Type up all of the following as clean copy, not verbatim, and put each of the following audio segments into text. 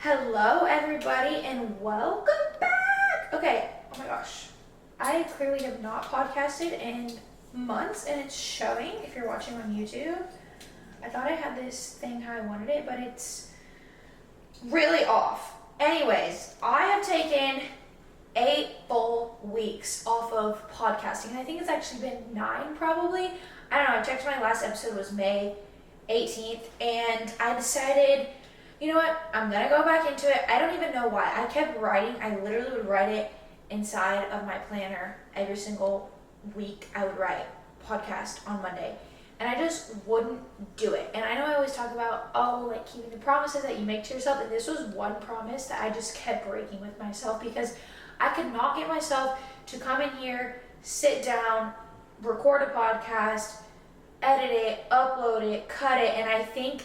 Hello, everybody, and welcome back. Okay, oh my gosh. I clearly have not podcasted in months, and it's showing if you're watching on YouTube. I thought I had this thing how I wanted it, but it's really off. Anyways, I have taken 8 full weeks off of podcasting, and I think it's actually been 9 probably. I don't know, I checked my last episode was May 18th, and I decided, you know what, I'm gonna go back into it. I don't even know why. I kept writing. I literally would write it inside of my planner every single week. I would write podcast on Monday, and I just wouldn't do it. And I know I always talk about, like keeping the promises that you make to yourself, and this was one promise that I just kept breaking with myself because I could not get myself to come in here, sit down, record a podcast, edit it, upload it, cut it, and I think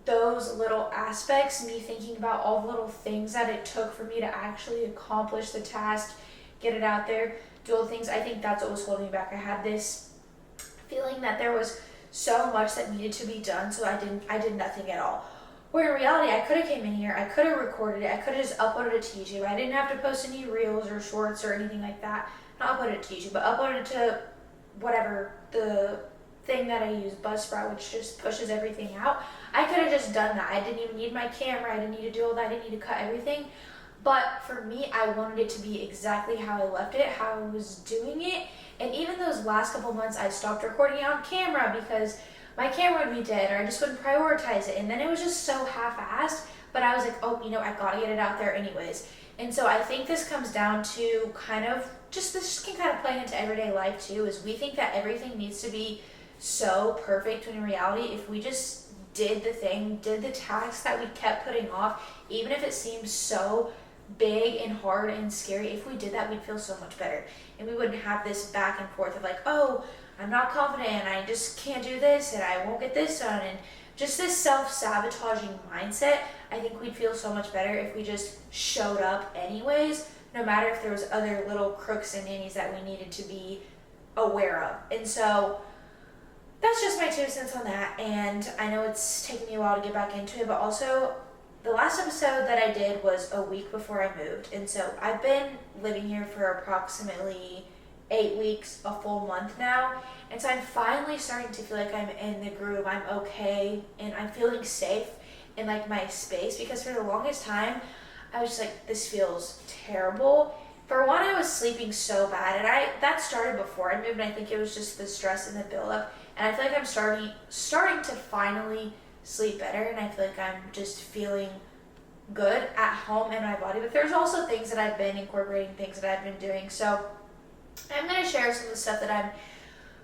those little aspects, me thinking about all the little things that it took for me to actually accomplish the task, get it out there, do all the things, I think that's what was holding me back. I had this feeling that there was so much that needed to be done, so I did nothing at all. Where in reality, I could have came in here, I could have recorded it, I could have just uploaded it to YouTube. I didn't have to post any reels or shorts or anything like that. Not upload it to YouTube, but upload it to whatever, the thing that I use, Buzzsprout, which just pushes everything out. I could have just done that. I didn't even need my camera. I didn't need to do all that. I didn't need to cut everything. But for me, I wanted it to be exactly how I left it, how I was doing it. And even those last couple months, I stopped recording it on camera because my camera would be dead or I just wouldn't prioritize it. And then it was just so half-assed. But I was like, I gotta get it out there anyways. And so I think this comes down to this can kind of play into everyday life too, is we think that everything needs to be so perfect when in reality, if we just did the tasks that we kept putting off, even if it seemed so big and hard and scary, if we did that, we'd feel so much better. And we wouldn't have this back and forth of like, I'm not confident and I just can't do this and I won't get this done, and just this self-sabotaging mindset. I think we'd feel so much better if we just showed up anyways, no matter if there was other little crooks and nannies that we needed to be aware of. And so that's just my 2 cents on that, and I know it's taken me a while to get back into it, but also the last episode that I did was a week before I moved, and so I've been living here for approximately 8 weeks, a full month now, and so I'm finally starting to feel like I'm in the groove, I'm okay, and I'm feeling safe in like my space, because for the longest time, I was just like, this feels terrible. For one, I was sleeping so bad, and that started before I moved, and I think it was just the stress and the buildup. And I feel like I'm starting to finally sleep better, and I feel like I'm just feeling good at home in my body. But there's also things that I've been incorporating, things that I've been doing. So I'm going to share some of the stuff that I'm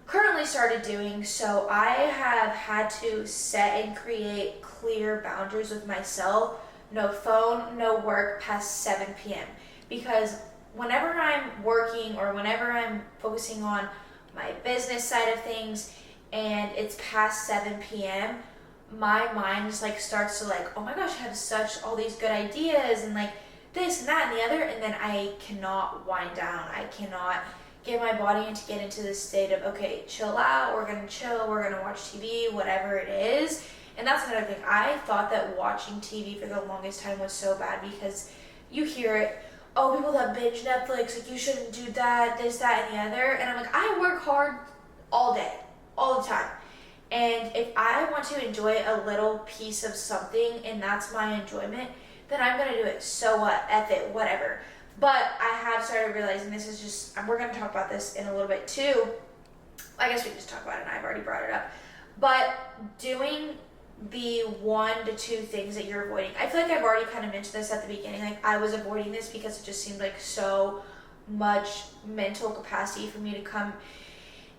currently started doing. So I have had to set and create clear boundaries with myself. No phone, no work past 7 p.m. Because whenever I'm working or whenever I'm focusing on my business side of things, and it's past 7 p.m., my mind just starts to oh my gosh, I have all these good ideas and this and that and the other, and then I cannot wind down. I cannot get my body to get into this state of, okay, chill out, we're gonna chill, we're gonna watch TV, whatever it is. And that's another thing. I thought that watching TV for the longest time was so bad because you hear it, people that binge Netflix, you shouldn't do that, this, that, and the other. And I'm like, I work hard all day, all the time. And if I want to enjoy a little piece of something and that's my enjoyment, then I'm going to do it. So what? F it, whatever. But I have started realizing this is just, we're going to talk about this in a little bit too. I guess we can just talk about it, and I've already brought it up. But doing the 1 to 2 things that you're avoiding. I feel like I've already kind of mentioned this at the beginning. I was avoiding this because it just seemed like so much mental capacity for me to come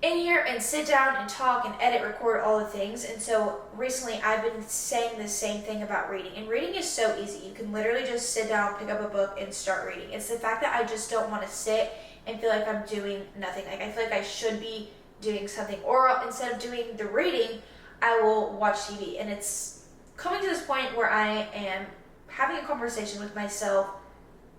in here and sit down and talk and edit, record all the things. And so recently I've been saying the same thing about reading. And reading is so easy. You can literally just sit down, pick up a book, and start reading. It's the fact that I just don't want to sit and feel like I'm doing nothing. I feel like I should be doing something. Or instead of doing the reading, I will watch TV. And it's coming to this point where I am having a conversation with myself.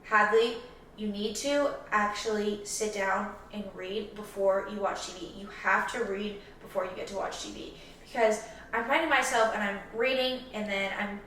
Hadley, you need to actually sit down and read before you watch TV. You have to read before you get to watch TV. Because I'm finding myself and I'm reading and then I'm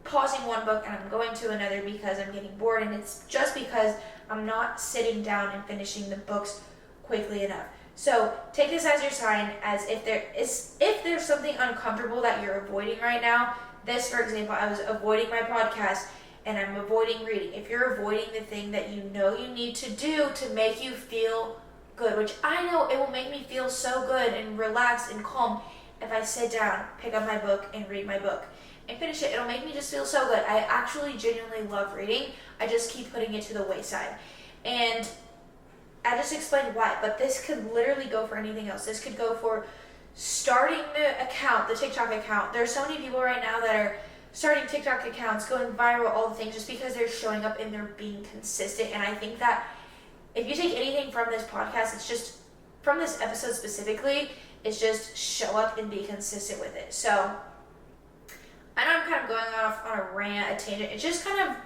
pausing one book and I'm going to another because I'm getting bored, and it's just because I'm not sitting down and finishing the books quickly enough. So take this as your sign, as if there's something uncomfortable that you're avoiding right now. This, for example, I was avoiding my podcast and I'm avoiding reading. If you're avoiding the thing that you know you need to do to make you feel good, which I know it will make me feel so good and relaxed and calm if I sit down, pick up my book and read my book and finish it. It'll make me just feel so good. I actually genuinely love reading. I just keep putting it to the wayside. And I just explained why, but this could literally go for anything else. This could go for starting the account, the TikTok account. There's so many people right now that are starting TikTok accounts, going viral, all the things, just because they're showing up and they're being consistent. And I think that if you take anything from this podcast, it's just, from this episode specifically, it's just show up and be consistent with it. So I know I'm kind of going off on a rant, a tangent. It's just kind of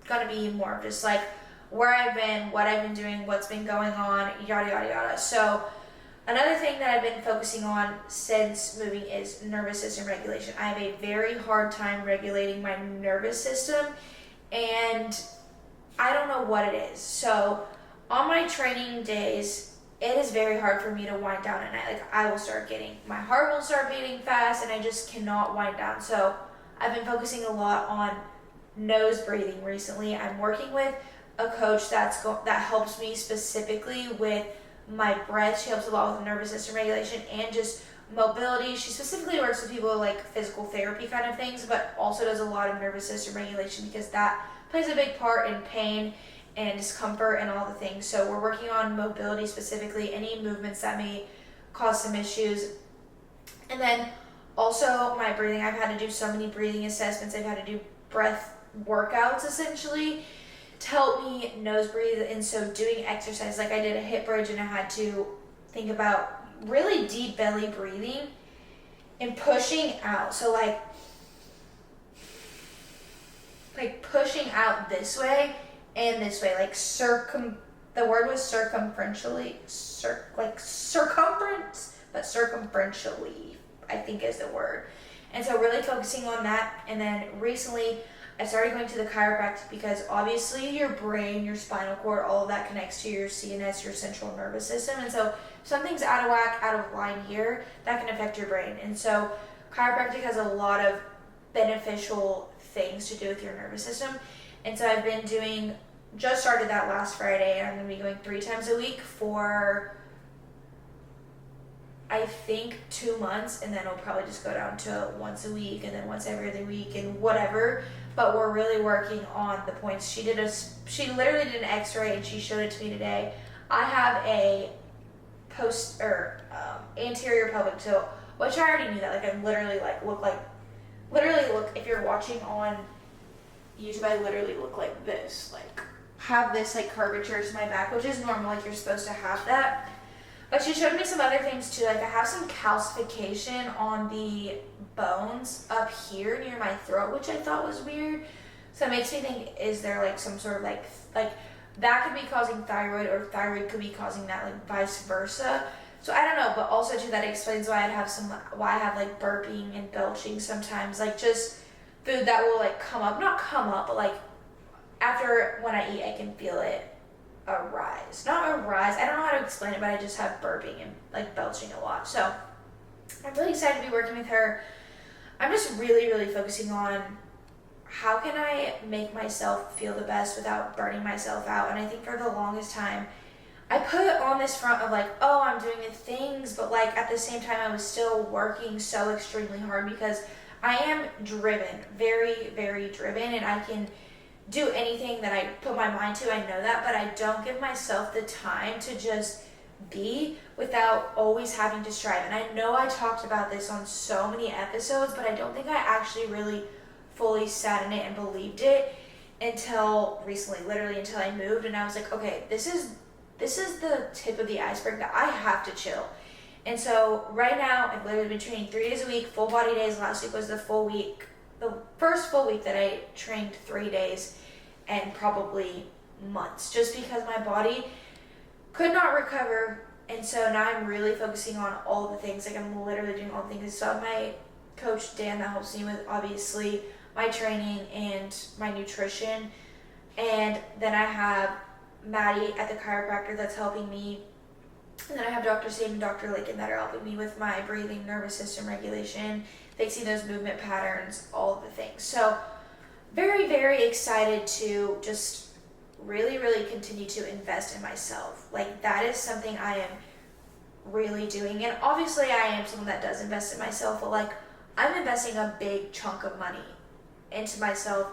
going to be more of just like where I've been, what I've been doing, what's been going on, yada, yada, yada. So another thing that I've been focusing on since moving is nervous system regulation. I have a very hard time regulating my nervous system, and I don't know what it is. So on my training days, it is very hard for me to wind down at night. Like, I will start my heart will start beating fast, and I just cannot wind down. So I've been focusing a lot on nose breathing recently. I'm working with a coach that helps me specifically with my breath. She helps a lot with nervous system regulation and just mobility. She specifically works with people like physical therapy kind of things, but also does a lot of nervous system regulation because that plays a big part in pain and discomfort and all the things. So we're working on mobility specifically, any movements that may cause some issues. And then also my breathing. I've had to do so many breathing assessments. I've had to do breath workouts essentially to help me nose breathe. And so doing exercise, like I did a hip bridge and I had to think about really deep belly breathing and pushing out. So like pushing out this way and this way, like the word was circumferentially, circumference, but circumferentially, I think is the word. And so really focusing on that. And then recently I started going to the chiropractic because obviously your brain, your spinal cord, all of that connects to your CNS, your central nervous system. And so if something's out of whack, out of line here, that can affect your brain. And so chiropractic has a lot of beneficial things to do with your nervous system. And so I've been just started that last Friday, and I'm going to be going 3 times a week for, I think, 2 months, and then it'll probably just go down to once a week and then once every other week and whatever. But we're really working on the points. She literally did an x-ray and she showed it to me today. I have a anterior pelvic tilt, which I already knew that. Like, I'm literally look, if you're watching on YouTube, I literally look like this, like have this like curvature to my back, which is normal, like you're supposed to have that. But she showed me some other things too, like I have some calcification on the bones up here near my throat, which I thought was weird. So it makes me think, is there like some sort of like that could be causing thyroid, or thyroid could be causing that, like vice versa. So I don't know, but also too, that explains why I have like burping and belching sometimes, like just food that will like not come up, but like after when I eat, I can feel it arise. Not arise, I don't know how to explain it, but I just have burping and like belching a lot. So I'm really excited to be working with her. I'm just really, really focusing on how can I make myself feel the best without burning myself out. And I think for the longest time, I put on this front of like, oh, I'm doing the things, but like at the same time, I was still working so extremely hard because I am driven, very, very driven, and I can do anything that I put my mind to. I know that, but I don't give myself the time to just be without always having to strive. And I know I talked about this on so many episodes, but I don't think I actually really fully sat in it and believed it until recently, literally until I moved. And I was like, okay, this is the tip of the iceberg, that I have to chill. And so right now, I've literally been training 3 days a week, full body days. Last week was the first full week that I trained 3 days, and probably months, just because my body could not recover. And so now I'm really focusing on all the things. Like, I'm literally doing all the things. So my coach Dan that helps me with obviously my training and my nutrition. And then I have Maddie at the chiropractor that's helping me. And then I have Dr. Sam and Dr. Lakin that are helping me with my breathing, nervous system regulation, fixing those movement patterns, all of the things. So very, very excited to just really, really continue to invest in myself. Like, that is something I am really doing. And obviously I am someone that does invest in myself, but like, I'm investing a big chunk of money into myself.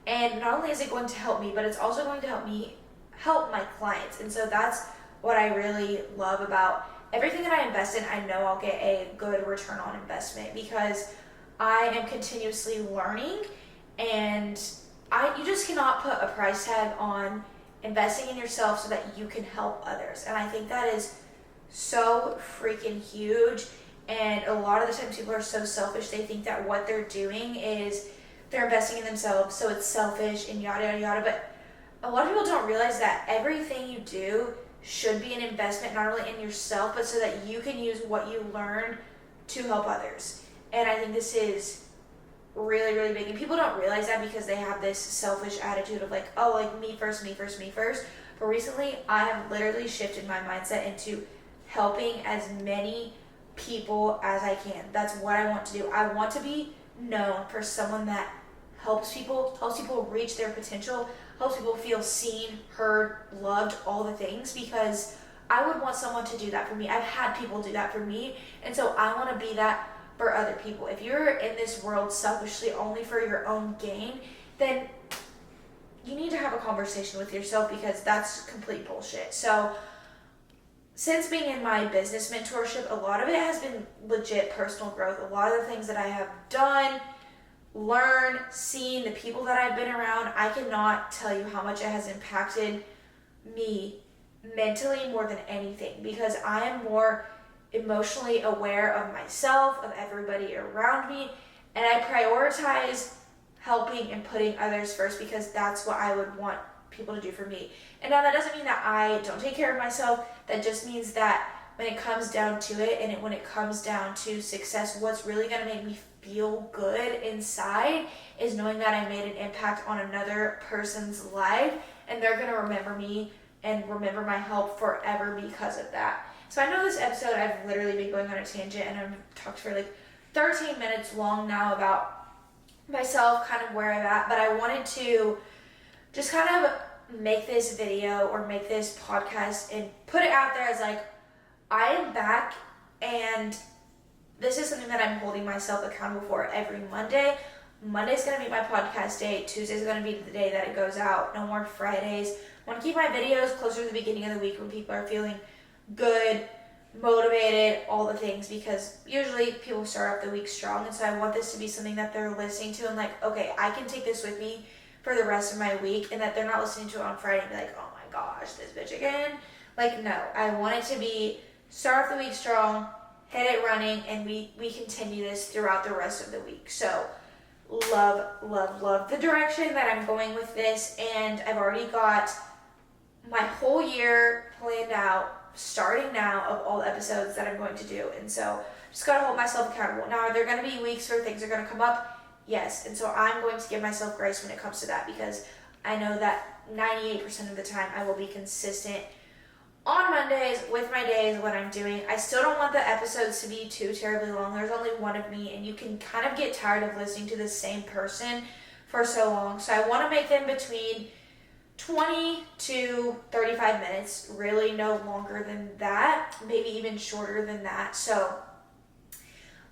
And not only is it going to help me, but it's also going to help my clients. And so that's what I really love about everything that I invest in. I know I'll get a good return on investment because I am continuously learning, and you just cannot put a price tag on investing in yourself so that you can help others. And I think that is so freaking huge. And a lot of the times people are so selfish, they think that what they're doing is they're investing in themselves, so it's selfish and yada yada yada. But a lot of people don't realize that everything you do should be an investment, not only in yourself, but so that you can use what you learn to help others. And I think this is really, really big. And people don't realize that because they have this selfish attitude of like, oh, like me first, me first, me first. But recently, I have literally shifted my mindset into helping as many people as I can. That's what I want to do. I want to be known for someone that helps people reach their potential, helps people feel seen, heard, loved, all the things, because I would want someone to do that for me. I've had people do that for me, and so I want to be that for other people. If you're in this world selfishly only for your own gain, then you need to have a conversation with yourself, because that's complete bullshit. So since being in my business mentorship, a lot of it has been legit personal growth. A lot of the things that I have done, learned, seen, the people that I've been around, I cannot tell you how much it has impacted me mentally more than anything, because I am more emotionally aware of myself, of everybody around me, and I prioritize helping and putting others first, because that's what I would want people to do for me. And now that doesn't mean that I don't take care of myself. That just means that when it comes down to it, and when it comes down to success, what's really going to make me feel good inside is knowing that I made an impact on another person's life, and they're going to remember me and remember my help forever because of that. So I know this episode, I've literally been going on a tangent, and I've talked for like 13 minutes long now about myself, kind of where I'm at, but I wanted to just kind of make this video or make this podcast and put it out there as like, I am back, and this is something that I'm holding myself accountable for every Monday. Monday's going to be my podcast day. Tuesday's going to be the day that it goes out. No more Fridays. I want to keep my videos closer to the beginning of the week when people are feeling good, motivated, all the things, because usually people start off the week strong, and so I want this to be something that they're listening to and like, okay, I can take this with me for the rest of my week, and that they're not listening to it on Friday and be like, oh my gosh, this bitch again. Like, no, I want it to be start off the week strong, hit it running, and we continue this throughout the rest of the week. So love, love, love the direction that I'm going with this, and I've already got my whole year planned out, starting now, of all the episodes that I'm going to do. And so just gotta hold myself accountable. Now, are there gonna be weeks where things are gonna come up? Yes. And so I'm going to give myself grace when it comes to that, because I know that 98% of the time I will be consistent on Mondays with my days, what I'm doing. I still don't want the episodes to be too terribly long. There's only one of me, and you can kind of get tired of listening to the same person for so long. So I want to make them between 20 to 35 minutes, really no longer than that, maybe even shorter than that. So,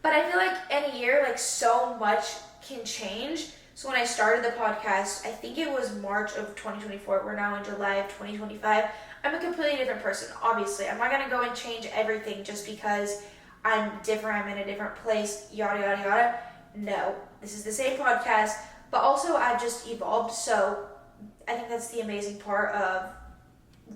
but I feel like in a year, like, so much can change. So when I started the podcast, I think it was March of 2024. We're now in July of 2025. I'm a completely different person. Obviously, I'm not going to go and change everything just because I'm different, I'm in a different place, yada, yada, yada. No, this is the same podcast, but also I've just evolved. So I think that's the amazing part of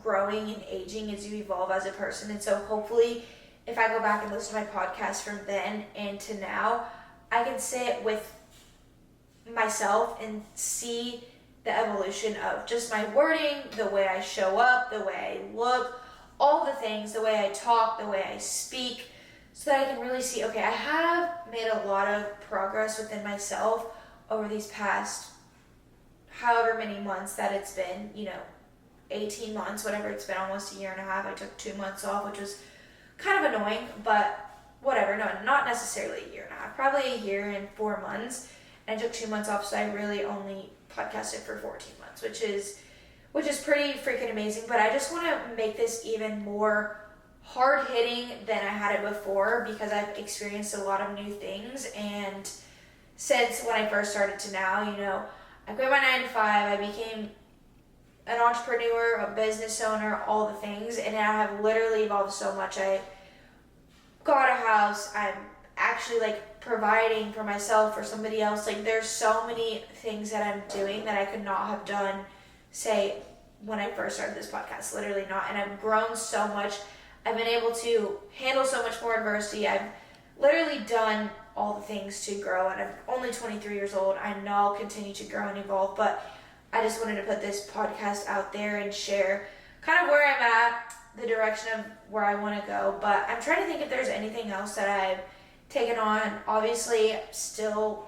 growing and aging, is you evolve as a person. And so hopefully if I go back and listen to my podcast from then and to now, I can sit with myself and see the evolution of just my wording, the way I show up, the way I look, all the things, the way I talk, the way I speak, so that I can really see, okay, I have made a lot of progress within myself. over these past however many months that it's been, 18 months, whatever it's been, almost a year and a half. I took 2 months off, which was kind of annoying, but whatever. No, not necessarily a year and a half, probably a year and 4 months. And I took 2 months off, so I really only podcasted for 14 months, which is pretty freaking amazing. But I just want to make this even more hard-hitting than I had it before, because I've experienced a lot of new things. And since when I first started to now, I quit my 9 to 5, I became an entrepreneur, a business owner, all the things, and I have literally evolved so much. I got a house, I'm actually providing for myself, for somebody else. There's so many things that I'm doing that I could not have done, say, when I first started this podcast, literally not. And I've grown so much. I've been able to handle so much more adversity. I've literally done all the things to grow, and I'm only 23 years old. I know I'll continue to grow and evolve, but I just wanted to put this podcast out there and share kind of where I'm at, the direction of where I want to go. But I'm trying to think if there's anything else that I've taken on. Obviously, still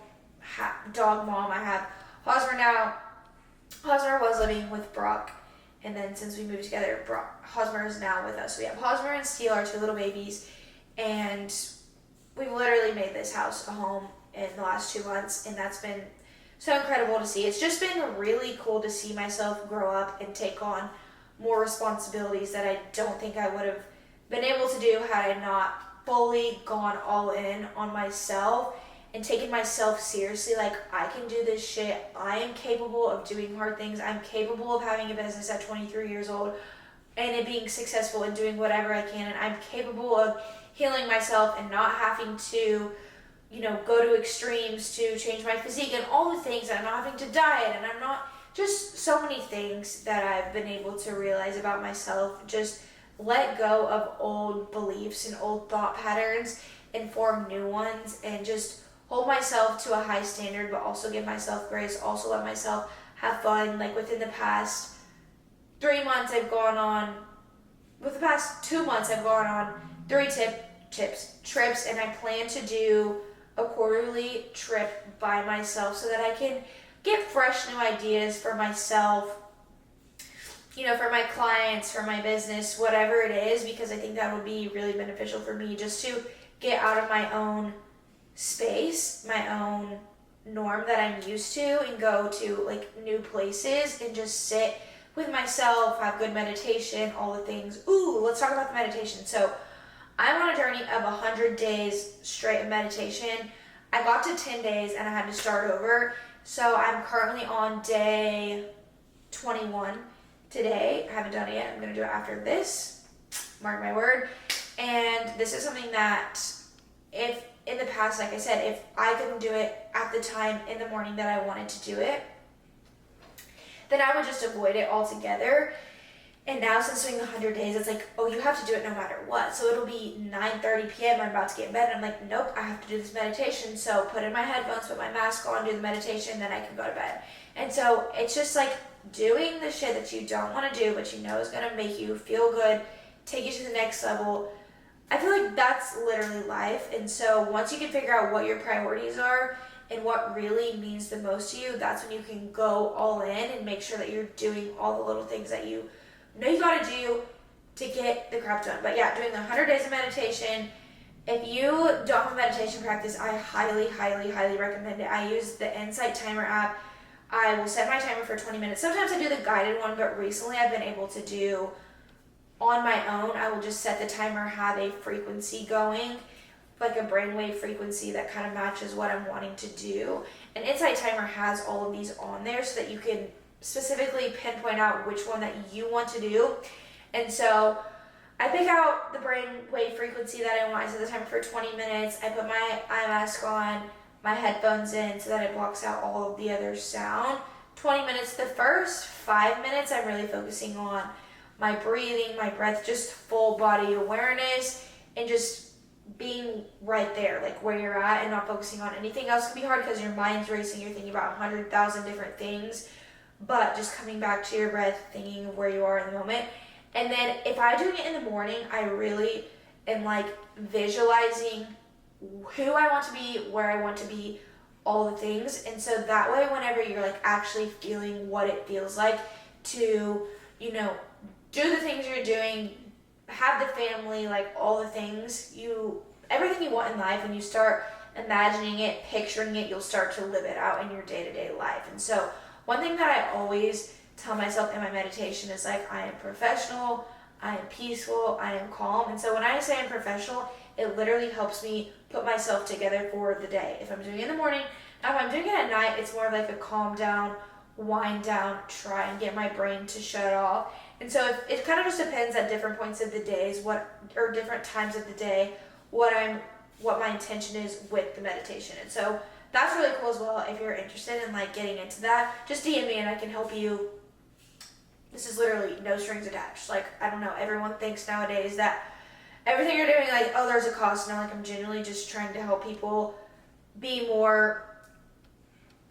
dog mom. I have Hosmer now. Hosmer was living with Brock, and then since we moved together, Hosmer is now with us. So we have Hosmer and Steele, our 2 little babies, and we've literally made this house a home in the last 2 months, and that's been so incredible to see. It's just been really cool to see myself grow up and take on more responsibilities that I don't think I would have been able to do had I not fully gone all in on myself and taken myself seriously. I can do this shit. I am capable of doing hard things. I'm capable of having a business at 23 years old and it being successful and doing whatever I can. And I'm capable of healing myself and not having to go to extremes to change my physique and all the things. I'm not having to diet, and I'm not, just so many things that I've been able to realize about myself. Just let go of old beliefs and old thought patterns and form new ones, and just hold myself to a high standard, but also give myself grace, also let myself have fun. Within the past 3 months, with the past 2 months, I've gone on 3 trips, and I plan to do a quarterly trip by myself so that I can get fresh new ideas for myself, for my clients, for my business, whatever it is, because I think that would be really beneficial for me, just to get out of my own space, my own norm that I'm used to, and go to new places and just sit with myself, have good meditation, all the things. Ooh, let's talk about the meditation. So I'm on a journey of 100 days straight of meditation. I got to 10 days and I had to start over. So I'm currently on day 21 today. I haven't done it yet. I'm going to do it after this. Mark my word. And this is something that, if in the past, like I said, if I couldn't do it at the time in the morning that I wanted to do it, then I would just avoid it altogether. And now, since doing 100 days, it's you have to do it no matter what. So it'll be 9:30 p.m. I'm about to get in bed, and I'm nope, I have to do this meditation. So put in my headphones, put my mask on, do the meditation, then I can go to bed. And so it's just doing the shit that you don't want to do, but is going to make you feel good, take you to the next level. I feel that's literally life. And so once you can figure out what your priorities are and what really means the most to you, that's when you can go all in and make sure that you're doing all the little things that you gotta do to get the crap done. But yeah, doing the 100 days of meditation. If you don't have a meditation practice, I highly, highly, highly recommend it. I use the Insight Timer app. I will set my timer for 20 minutes. Sometimes I do the guided one, but recently I've been able to do on my own. I will just set the timer, have a frequency going, a brainwave frequency that kind of matches what I'm wanting to do. And Insight Timer has all of these on there so that you can specifically pinpoint out which one that you want to do. And so I pick out the brainwave frequency that I want. I set the timer for 20 minutes. I put my eye mask on, my headphones in so that it blocks out all of the other sound. 20 minutes. The first 5 minutes, I'm really focusing on my breathing, my breath, just full body awareness, and just being right there, where you're at, and not focusing on anything else. Can be hard because your mind's racing. You're thinking about 100,000 different things. But just coming back to your breath, thinking of where you are in the moment. And then if I'm doing it in the morning, I really am visualizing who I want to be, where I want to be, all the things. And so that way, whenever you're like actually feeling what it feels like to, you know, do the things you're doing, have the family, like all the things, everything you want in life, and you start imagining it, picturing it, you'll start to live it out in your day-to-day life. And so one thing that I always tell myself in my meditation is like, I am professional, I am peaceful, I am calm. And so when I say I'm professional, it literally helps me put myself together for the day. If I'm doing it in the morning, now if I'm doing it at night, it's more of like a calm down, wind down, try and get my brain to shut off. And so it kind of just depends at different points of the days, or different times of the day, what my intention is with the meditation. And so that's really cool as well. If you're interested in like getting into that, just DM me and I can help you. This is literally no strings attached. Like, I don't know, everyone thinks nowadays that everything you're doing, like, oh, there's a cost. No, like, I'm genuinely just trying to help people be more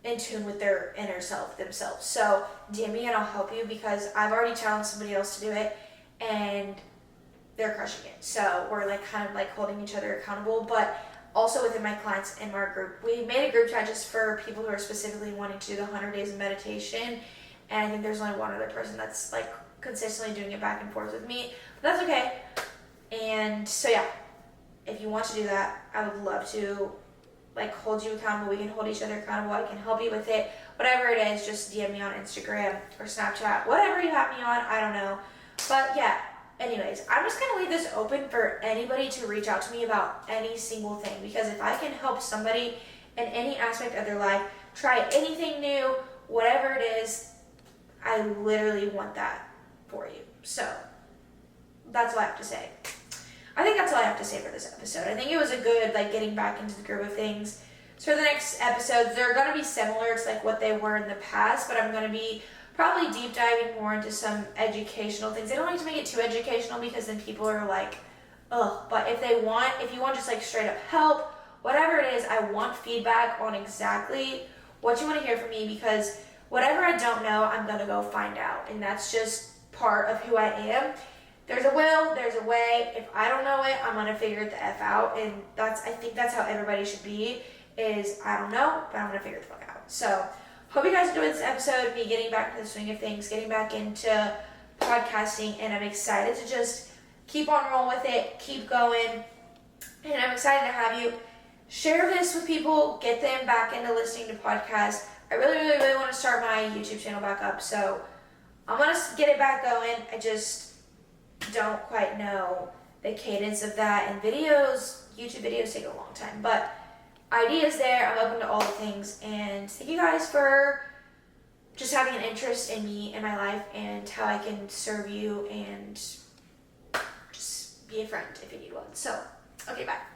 in tune with their inner self themselves. So DM me and I'll help you, because I've already challenged somebody else to do it and they're crushing it. So we're like kind of like holding each other accountable. But also within my clients in our group, we made a group chat just for people who are specifically wanting to do the 100 days of meditation. And I think there's only one other person that's like consistently doing it back and forth with me, but that's okay. And so yeah, if you want to do that, I would love to like hold you accountable. We can hold each other accountable. I can help you with it. Whatever it is, just DM me on Instagram or Snapchat, whatever you have me on, I don't know. But yeah, anyways, I'm just gonna leave this open for anybody to reach out to me about any single thing, because if I can help somebody in any aspect of their life, try anything new, whatever it is, I literally want that for you. So that's all I have to say. I think that's all I have to say for this episode. I think it was a good, like, getting back into the groove of things. So for the next episodes, they're going to be similar to like what they were in the past, but I'm going to be probably deep diving more into some educational things. I don't like to make it too educational, because then people are like, ugh. But if you want just like straight up help, whatever it is, I want feedback on exactly what you want to hear from me, because whatever I don't know, I'm going to go find out. And that's just part of who I am. There's a will, there's a way. If I don't know it, I'm going to figure it the F out. And I think that's how everybody should be, is I don't know, but I'm going to figure it the fuck out. So hope you guys enjoyed this episode, me getting back to the swing of things, getting back into podcasting. And I'm excited to just keep on rolling with it, keep going. And I'm excited to have you share this with people, get them back into listening to podcasts. I really, really, really want to start my YouTube channel back up, so I'm going to get it back going. I just don't quite know the cadence of that, and YouTube videos take a long time, but ideas there. I'm open to all the things, and thank you guys for just having an interest in me and my life and how I can serve you and just be a friend if you need one. So, okay, bye.